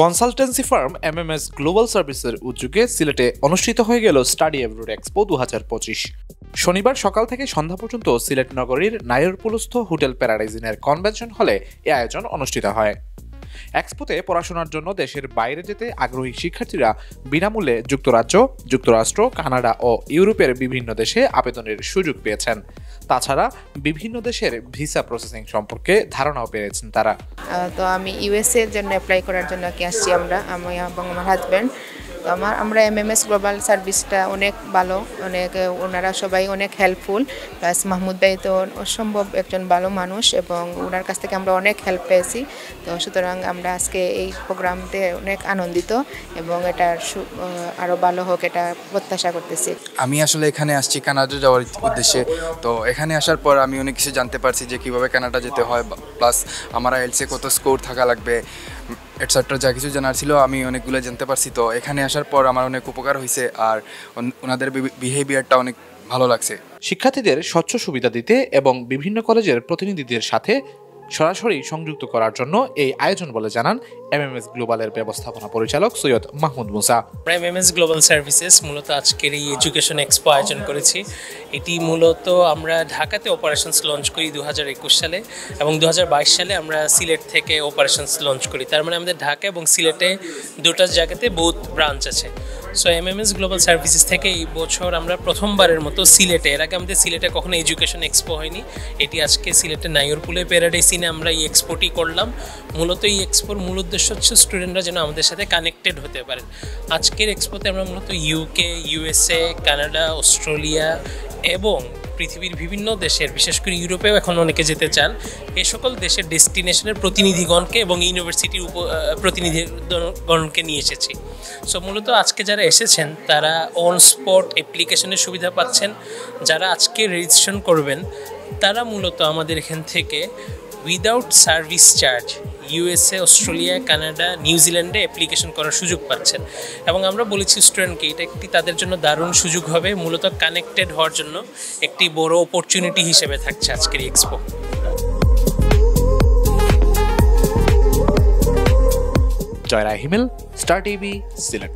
Consultancy firm MMS global সার্ভিসের উদ্যোগে সিলেটে অনুষ্ঠিত হয়ে গেল স্টাডি অ্যাব্রোড এক্সপো 2025। শনিবার সকাল থেকে সন্ধ্যা পর্যন্ত সিলেট নগরীর নায়রপুলস্থ হোটেল প্যারাডাইজিনের কনভেনশন হলে এ আয়োজন অনুষ্ঠিত হয়। এক্সপোতে পড়াশোনার জন্য দেশের বাইরে যেতে আগ্রহী শিক্ষার্থীরা বিনামূল্যে যুক্তরাজ্য, যুক্তরাষ্ট্র, কানাডা ও ইউরোপের বিভিন্ন দেশে আবেদনের সুযোগ পেয়েছেন। তাছাড়া বিভিন্ন দেশের ভিসা প্রসেসিং সম্পর্কে ধারণাও পেয়েছেন তারা। তো আমি ইউএসএ এর জন্য অ্যাপ্লাই করার জন্য আসছি আমি এবং আমার হাজব্যান্ড। তো আমরা এমএমএস গ্লোবাল সার্ভিসটা অনেক ভালো, ওনারা সবাই অনেক হেল্পফুল। প্লাস মাহমুদ ভাই তো অসম্ভব একজন ভালো মানুষ এবং ওনার কাছ থেকে আমরা অনেক হেল্প পেয়েছি। তো সুতরাং আমরা আজকে এই প্রোগ্রামতে অনেক আনন্দিত এবং এটার আরও ভালো হোক এটা প্রত্যাশা করতেছি। আমি আসলে এখানে আসছি কানাডা যাওয়ার উদ্দেশ্যে। তো এখানে আসার পর আমি অনেক কিছু জানতে পারছি যে কীভাবে কানাডা যেতে হয়, প্লাস আমার আইএলটিএসে কত স্কোর থাকা লাগবে এটসেট্রা, যা কিছু জানার ছিল আমি অনেকগুলো জানতে পারছি। তো এখানে আসার পর আমার অনেক উপকার হয়েছে আর ওনাদের বিহেভিয়ারটা অনেক ভালো লাগছে। শিক্ষার্থীদের স্বচ্ছ সুবিধা দিতে এবং বিভিন্ন কলেজের প্রতিনিধিদের সাথে সরাসরি সংযুক্ত করার জন্য এই আয়োজন বলে জানান এমএমএস গ্লোবালের ব্যবস্থাপনা পরিচালক সৈয়দ মাহমুদ মুসা। এমএমএস গ্লোবাল সার্ভিসেস মূলত আজকের এই এডুকেশন এক্সপো আয়োজন করেছি। এটি মূলত আমরা ঢাকাতে অপারেশনস লঞ্চ করি 2021 সালে এবং 2022 সালে আমরা সিলেট থেকে অপারেশনস লঞ্চ করি। তার মানে আমাদের ঢাকা এবং সিলেটে দুটো জায়গাতে বহুত ব্রাঞ্চ আছে। সো এমএমএস গ্লোবাল সার্ভিসেস থেকে এই বছর আমরা প্রথমবারের মতো সিলেটে, এর আগে আমাদের সিলেটে কখনো এডুকেশন এক্সপো হয়নি, এটি আজকে সিলেটে নায়রপুলে প্যারাডাইসিনে আমরা এই এক্সপোটি করলাম। মূলত এই এক্সপোর মূল উদ্দেশ্য হচ্ছে স্টুডেন্টরা যেন আমাদের সাথে কানেক্টেড হতে পারেন। আজকের এক্সপোতে আমরা মূলত ইউকে, ইউএসএ, কানাডা, অস্ট্রেলিয়া এবং পৃথিবীর বিভিন্ন দেশের, বিশেষ করে ইউরোপেও এখন অনেকে যেতে চান, এ সকল দেশের ডেস্টিনেশনের প্রতিনিধিগণকে এবং ইউনিভার্সিটির প্রতিনিধিগণকে নিয়ে এসেছি। সো মূলত আজকে যারা এসেছেন তারা অন স্পট অ্যাপ্লিকেশনের সুবিধা পাচ্ছেন। যারা আজকে রেজিস্ট্রেশন করবেন তারা মূলত আমাদের এখান থেকে without service charge USA, Australia, Canada, নিউজিল্যান্ডে অ্যাপ্লিকেশন করার সুযোগ পাচ্ছেন। এবং আমরা বলেছি স্টুডেন্টকে এটা একটি তাদের জন্য দারুণ সুযোগ হবে, মূলত কানেক্টেড হওয়ার জন্য একটি বড় অপরচুনিটি হিসেবে থাকছে আজকের এক্সপো। জয়রা হিমেল, স্টার টিভি, সিলেট।